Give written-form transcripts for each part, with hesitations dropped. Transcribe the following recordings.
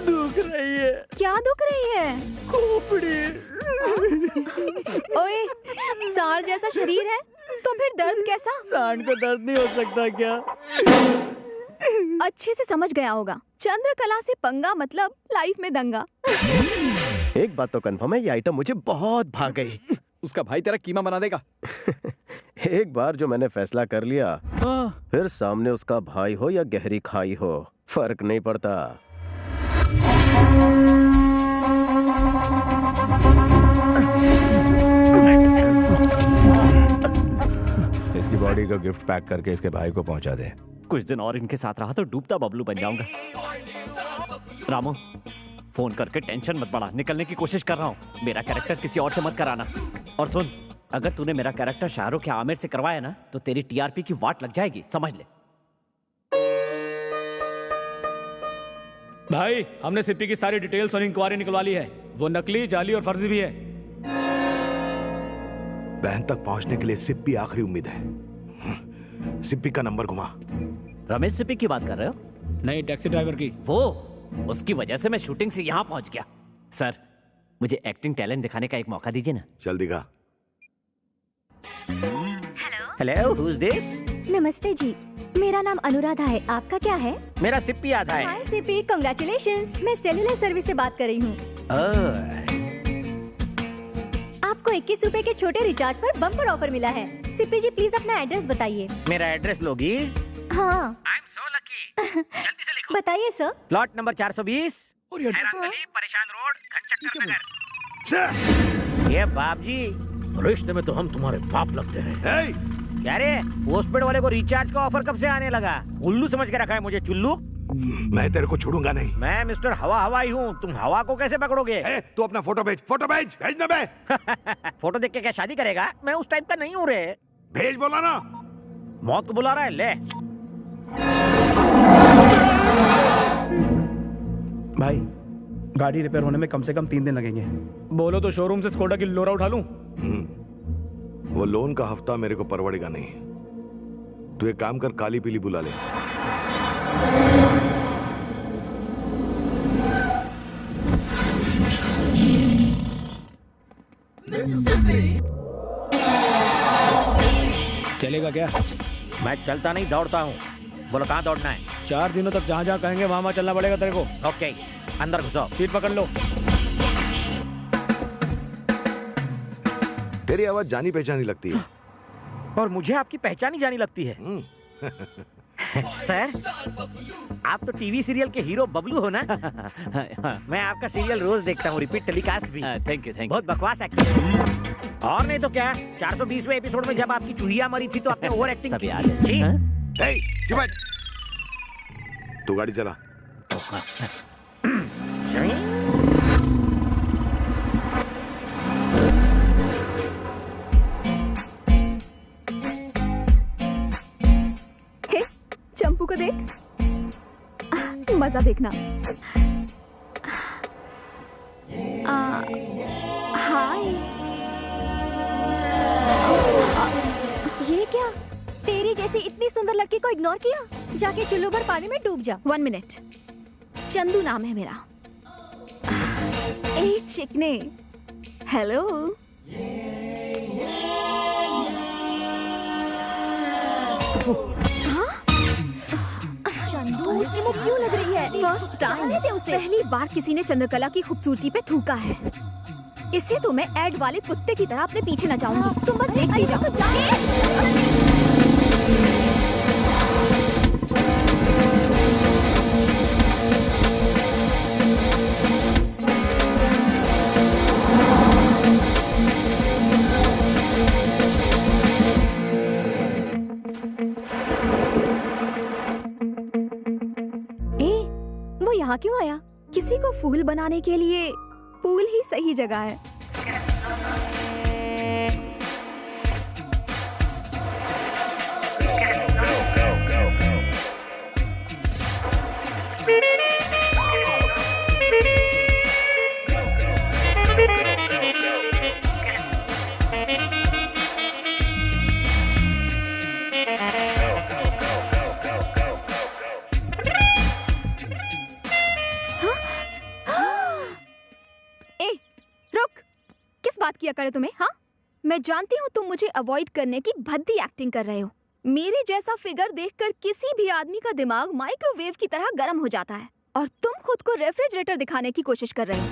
दुख रही है। क्या दुख रही है? खोपड़ी। ओए, सांड जैसा शरीर है तो फिर दर्द कैसा? सांड को दर्द नहीं हो सकता क्या? अच्छे से समझ गया होगा, चंद्रकला से पंगा मतलब लाइफ में दंगा। एक बात तो कंफर्म है, ये आइटम मुझे बहुत भा गई। उसका भाई तेरा कीमा बना देगा। एक बार जो मैंने फैसला कर लिया, फिर सामने उसका भाई हो या गहरी खाई हो, फर्क नहीं पड़ता। इसकी बॉडी को गिफ्ट पैक करके इसके भाई को पहुंचा दे। कुछ दिन और इनके साथ रहा तो डूबता बबलू बन जाऊंगा। रामू, फोन करके टेंशन मत बढ़ा, निकलने की कोशिश कर रहा हूँ। मेरा कैरेक्टर किसी और से मत कराना। और सुन, अगर तूने मेरा कैरेक्टर शाहरुख या आमिर से करवाया ना तो तेरी टीआरपी की वाट लग जाएगी, समझ ले। भाई, हमने सिप्पी की सारी डिटेल्स और इंक्वायरी निकलवा ली है। वो नकली, जाली और फर्जी भी है। बहन तक पहुंचने के लिए सिप्पी आखिरी उम्मीद है। सिप्पी का नंबर घुमा। रमेश सिप्पी की बात कर रहे हो? नहीं, टैक्सी ड्राइवर की। वो, उसकी वजह से मैं शूटिंग से यहाँ पहुंच गया। सर, मुझे एक्टिंग टैलेंट दिखाने का एक मौका दीजिए ना। चल दिखा। Hello, who is this? नमस्ते जी, मेरा नाम अनुराधा है। आपका क्या है? मेरा सिप्पी आधा है। हाय सिप्पी, कांग्रेचुलेशंस। मैं सेलुलर सर्विस से बात कर रही हूँ। आपको 21 रुपए के छोटे रिचार्ज पर बम्पर ऑफर मिला है। सिप्पी जी प्लीज अपना एड्रेस बताइए। मेरा एड्रेस लोगी? हाँ। I am so lucky. जल्दी से लिखो। बताइए सर। प्लॉट नंबर 420, और ये परेशान रोड, घनचक्कर नगर। ये बाप जी, रिश्ते में तो हम तुम्हारे बाप लगते हैं। क्या रे, पोस्टपेड वाले को रिचार्ज का ऑफर कब से आने लगा? उल्लू समझ के रखा है मुझे, चुल्लू। मैं तेरे को छोड़ूंगा नहीं। मैं मिस्टर हवा हवाई हूँ, तुम हवा को कैसे पकड़ोगे? तू अपना फोटो भेज, फोटो भेज, भेजना बे। फोटो देख के क्या शादी करेगा? मैं उस टाइप का नहीं हूँ रे। भेज बोला ना। मौत को बुला रहा है, ले। भाई, गाड़ी रिपेयर होने में कम से कम 3 दिन लगेंगे। बोलो तो शोरूम से स्कोडा की लोरा उठा लूं। वो लोन का हफ्ता मेरे को परवड़ेगा नहीं। तू एक काम कर, काली पीली बुला ले। चलेगा क्या? मैं चलता नहीं, दौड़ता हूँ। बोलो कहाँ दौड़ना है? 4 दिनों तक जहाँ जहाँ कहेंगे वहाँ चलना पड़ेगा तेरे को। ओके, अंदर घुसो। सीट पकड़ लो। तेरी आवाज जानी पहचानी लगती है। और मुझे आपकी पहचान ही जानी लगती है। सर, आप तो टीवी सीरियल के हीरो बबलू हो ना? मैं आपका सीरियल रोज देखता हूँ, रिपीट टेलीकास्ट भी। थैंक यू, बहुत बकवास एक्टिंग। और नहीं तो क्या, 420वें एपिसोड में जब आपकी चूहिया मरी थी तो आपने ओवर एक्टिंग की थी। हे, चुप बैठ। तू गाड़ी चला। चंपू को देख, मजा देखना। हाय। ये क्या, तेरी जैसी इतनी सुंदर लड़की को इग्नोर किया? जाके चुल्लू भर पानी में डूब जा। 1 मिनट। चंदू नाम है मेरा। ए चिकने, हेलो। चंदू, इसकी मुंह क्यों लग रही है? फर्स्ट टाइम पहली बार किसी ने चंद्रकला की खूबसूरती पे थूका है। इसे तो मैं एड वाले कुत्ते की तरह अपने पीछे नचाऊंगी। तुम बस देखते जाओ। वो यहाँ क्यों आया? किसी को फूल बनाने के लिए पूल ही सही जगह है। बात किया करे तुम्हें? हाँ, मैं जानती हूँ तुम मुझे अवॉइड करने की भद्दी एक्टिंग कर रहे हो। मेरे जैसा फिगर देखकर किसी भी आदमी का दिमाग माइक्रोवेव की तरह गर्म हो जाता है, और तुम खुद को रेफ्रिजरेटर दिखाने की कोशिश कर रहे हो।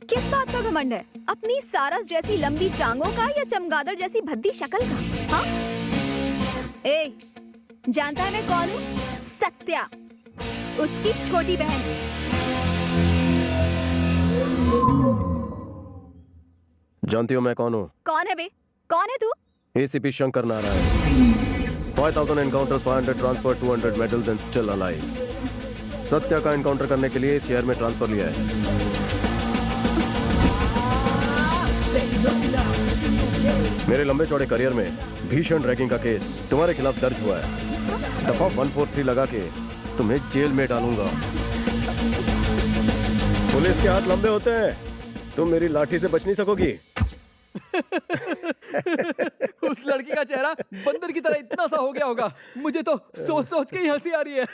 किस बात का घमंड है? अपनी सारस जैसी लंबी टांगों का या चमगादड़ जैसी भद्दी शक्ल का? हाँ? ए, जानता है मैं कौन हूँ? सत्या, उसकी छोटी बहन। जानती हो मैं कौन हूँ? कौन है बे? कौन है तू? ACP Shankar Narayan. 5000 encounters, 500 transfer, 200 medals and still alive. Satya का एनकाउंटर करने के लिए इस शहर में ट्रांसफर लिया है। मेरे लंबे चौड़े करियर में भीषण रैगिंग का केस तुम्हारे खिलाफ दर्ज हुआ है। दफा 143 लगा के तुम्हें जेल में डालूंगा। पुलिस के हाथ लंबे होते हैं, तुम मेरी लाठी से बच नहीं सकोगी। उस लड़की का चेहरा बंदर की तरह इतना सा हो गया होगा, मुझे तो सोच सोच के ही हंसी आ रही है।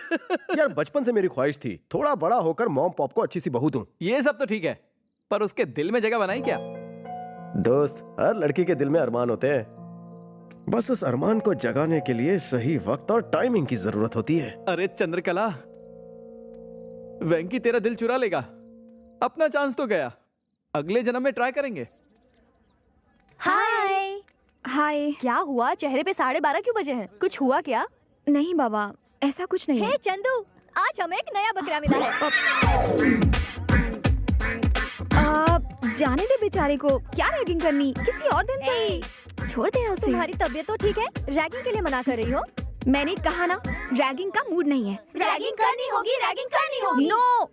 यार बचपन से मेरी ख्वाहिश थी थोड़ा बड़ा होकर मॉम पॉप को अच्छी सी बहू दूं। ये सब तो ठीक है, पर उसके दिल में जगह बनाई क्या? दोस्त, हर लड़की के दिल में अरमान होते हैं, बस उस अरमान को जगाने के लिए सही वक्त और टाइमिंग की जरूरत होती है। अरे चंद्रकला, वेंकी तेरा दिल चुरा लेगा। अपना चांस तो गया, अगले जन्म में ट्राई करेंगे। हाय। हाय। क्या हुआ? चेहरे पे 12:30 क्यों बजे हैं? कुछ हुआ क्या? नहीं बाबा, ऐसा कुछ नहीं है। हे चंदू, आज हमें एक नया बकरा मिला है। जाने दे बेचारे को, क्या रैगिंग करनी, किसी और दिन से छोड़ देना उसे। तुम्हारी तबीयत तो ठीक है, रैगिंग के लिए मना कर रही हो? मैंने कहा ना, रैगिंग का मूड नहीं है। रैगिंग करनी होगी, रैगिंग करनी होगी। नो।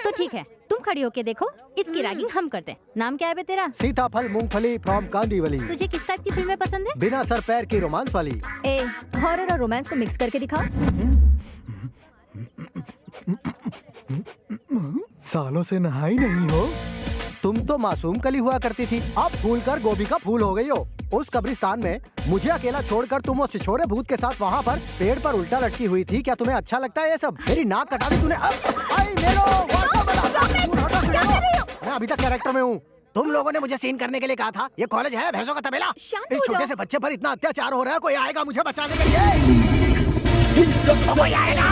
तो ठीक है, तुम खड़ी होके देखो, इसकी रैगिंग हम करते हैं। नाम क्या है बे तेरा? सीताफल मूंगफली फ्रॉम कांदीवली। तुझे किस टाइप की फिल्में पसंद है? बिना सर पैर की रोमांस वाली। ए, हॉरर और रोमांस को मिक्स करके दिखाओ। सालों से नहाई नहीं हो? तुम तो मासूम कली हुआ करती थी, अब फूल कर गोभी का फूल हो गई हो। उस कब्रिस्तान में मुझे अकेला छोड़कर तुम उस छिछोरे भूत के साथ वहाँ पर पेड़ पर उल्टा लटकी हुई थी। क्या तुम्हें अच्छा लगता है ये सब? मेरी नाक कटा दी तूने। मैं अभी तक कैरेक्टर में हूँ। तुम लोगों ने मुझे सीन करने के लिए कहा था। ये कॉलेज है भैंसों का तबेला? इस छोटे से बच्चे पर इतना अत्याचार हो रहा है, कोई आएगा मुझे बचाने के लिए? कोई आएगा?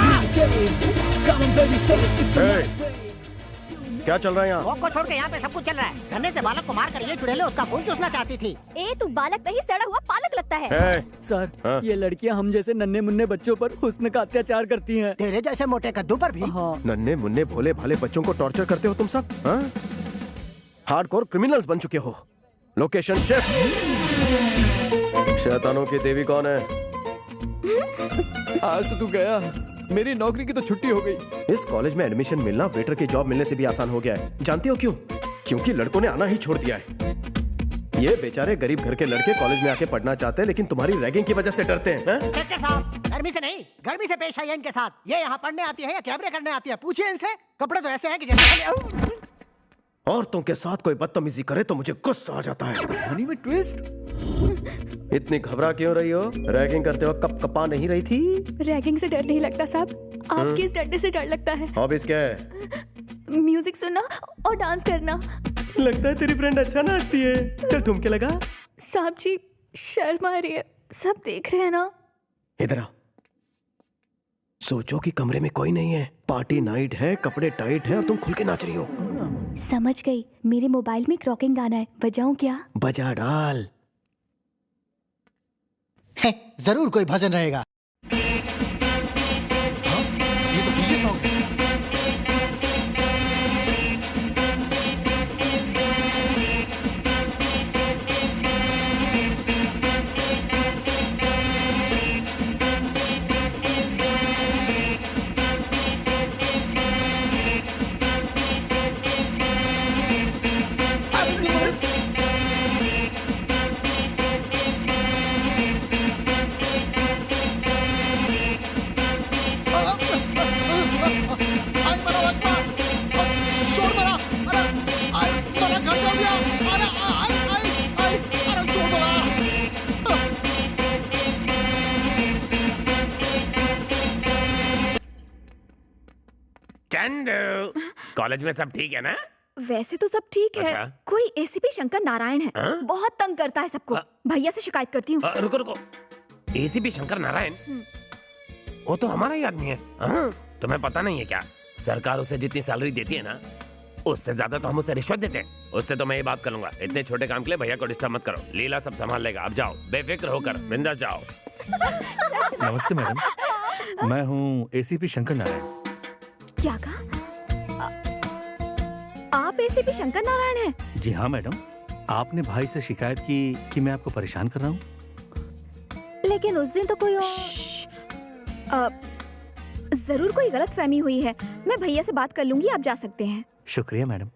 क्या चल रहा है यहाँ? को छोड़ के यहाँ पे सब कुछ चल रहा है। गन्ने से बालक को मार कर ये चुड़ैले उसका खून चूसना चाहती थी। ए, तू बालक नहीं, सड़ा हुआ पालक लगता है। सर, हाँ? ये लड़कियां हम जैसे नन्हे मुन्ने बच्चों पर हुस्न का अत्याचार करती हैं। तेरे जैसे मोटे कद्दू पर भी? हाँ। नन्हे मुन्ने भोले भाले बच्चों को टॉर्चर करते हो तुम सब? हार्डकोर क्रिमिनल्स बन चुके हो। Location shift. शैतानों की देवी कौन है? आज तो तू गया, मेरी नौकरी की तो छुट्टी हो गई। इस कॉलेज में एडमिशन मिलना वेटर की जॉब मिलने से भी आसान हो गया है। जानती हो क्यों? क्योंकि लड़कों ने आना ही छोड़ दिया है। ये बेचारे गरीब घर के लड़के कॉलेज में आके पढ़ना चाहते हैं, लेकिन तुम्हारी रैगिंग की वजह से डरते हैं। डॉक्टर साहब, गर्मी से नहीं, गर्मी से पेश आई है इनके साथ। ये यहाँ पढ़ने आती है या कैमरे करने आती है? पूछिए इनसे। कपड़े तो ऐसे हैं कि जैसे औरतों के साथ कोई बदतमीजी करे तो मुझे गुस्सा आ जाता है। कहानी में ट्विस्ट। इतनी घबरा क्यों रही हो? रैगिंग करते वक्त कप कपा नहीं रही थी? रैगिंग से डर नहीं लगता साहब, आपके इस डरने से डर लगता है। हॉबीज क्या है? म्यूजिक सुनना और डांस करना। लगता है तेरी फ्रेंड अच्छा नाचती है। चल ठुमके लगा। साहब जी, शर्म आ रही है, सब देख रहे हैं ना। इधर आ। सोचो कि कमरे में कोई नहीं है, पार्टी नाइट है, कपड़े टाइट है और तुम खुल के नाच रही हो। समझ गई, मेरे मोबाइल में क्रॉकिंग गाना है, बजाऊं क्या? बजा डाल। जरूर कोई भजन रहेगा। चंदू, कॉलेज में सब ठीक है ना? वैसे तो सब ठीक है। अच्छा। कोई एसीपी शंकर नारायण है, बहुत तंग करता है सबको। भैया से शिकायत करती हूँ। रुको रुको, एसीपी शंकर नारायण, वो तो हमारा ही आदमी है। तुम्हें पता नहीं है क्या? सरकार उसे जितनी सैलरी देती है ना, उससे ज्यादा तो हम उसे रिश्वत देते हैं। उससे तो मैं ये बात कर लूंगा। इतने छोटे काम के लिए भैया को डिस्टर्ब मत करो। लीला सब संभाल लेगा। अब जाओ, बेफिक्र होकर बिंदास जाओ। नमस्ते मैडम, मैं हूँ एसीपी शंकर नारायण। क्या कहा? आप एसीपी शंकर नारायण हैं? जी हाँ मैडम, आपने भाई से शिकायत की कि मैं आपको परेशान कर रहा हूँ। लेकिन उस दिन तो कोई और जरूर कोई गलत फहमी हुई है। मैं भैया से बात कर लूंगी, आप जा सकते हैं। शुक्रिया मैडम।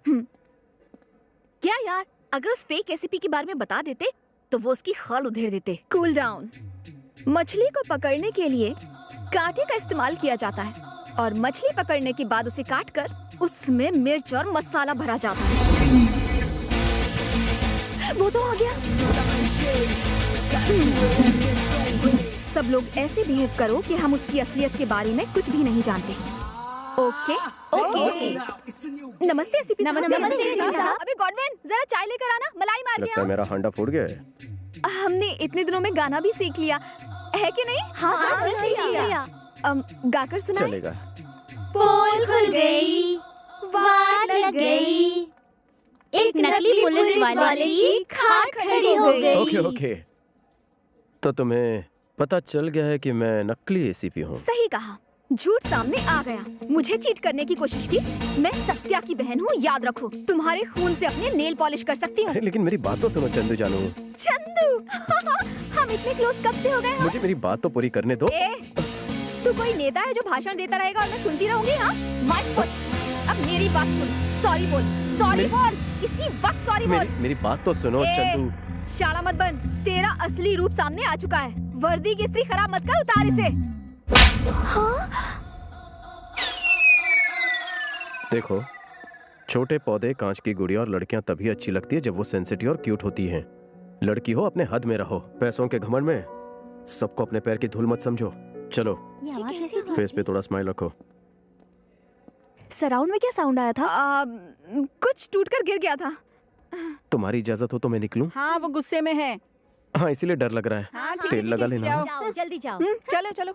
क्या यार, अगर उस फेक एसीपी के बारे में बता देते तो वो उसकी खाल उधेड़ देते। Cool down. मछली को पकड़ने के लिए कांटे का इस्तेमाल किया जाता है और मछली पकड़ने के बाद उसे काटकर उसमें मिर्च और मसाला भरा जाता है। वो तो आ गया। सब लोग ऐसे बिहेव करो कि हम उसकी असलियत के बारे में कुछ भी नहीं जानते। Okay okay. नमस्ते एसीपी साहब। नमस्ते साहब। अबे गॉडविन, जरा चाय लेकर आना, मलाई मार लगता गया। है मेरा हांडा फूट गया है। हमने इतने दिनों में गाना भी सीख लिया है कि नहीं? हाँ, सीख लिया। गाकर सुनाएं। चलेगा। पोल खुल गई, वाट लग गई, एक नकली पुलिस वाले की खाट खड़ी हो गई। ओके ओके, तो तुम्हें पता चल गया है कि मैं नकली एसीपी हूँ। सही कहा, झूठ सामने आ गया। मुझे चीट करने की कोशिश की। मैं सत्या की बहन हूँ, याद रखो। तुम्हारे खून से अपने नेल पॉलिश कर सकती हूँ। लेकिन मेरी बात तो सुनो चंदू जानू। चंदू हम इतने क्लोज कब से हो गए? मुझे मेरी बात तो पूरी करने दो। तू कोई नेता है जो भाषण देता रहेगा और मैं सुनती रहूंगी? हाँ, मत फुट। अब मेरी बात सुन। सॉरी बोल, सॉरी बोल, इसी वक्त सॉरी बोल। मेरी बात तो सुनो चंदू। शाला मत बन, तेरा असली रूप सामने आ चुका है। वर्दी की इस्त्री खराब मत कर, उतार इसे। देखो, छोटे पौधे, कांच की गुड़िया और लड़कियां तभी अच्छी लगती है जब वो सेंसिटिव और क्यूट होती हैं। लड़की हो अपने हद में रहो, पैसों के घमंड में सबको अपने पैर की धूल मत समझो। चलो, फेस पे थोड़ा स्माइल रखो। सराउंड में क्या साउंड आया था? कुछ टूटकर गिर गया था। तुम्हारी इजाजत हो तो मैं निकलूं? हाँ, वो गुस्से में है। हाँ, इसीलिए डर लग रहा है। हाँ, ठीक है, तेल ठीक लगा है, लेना। जाओ, जल्दी जाओ। चलो चलो।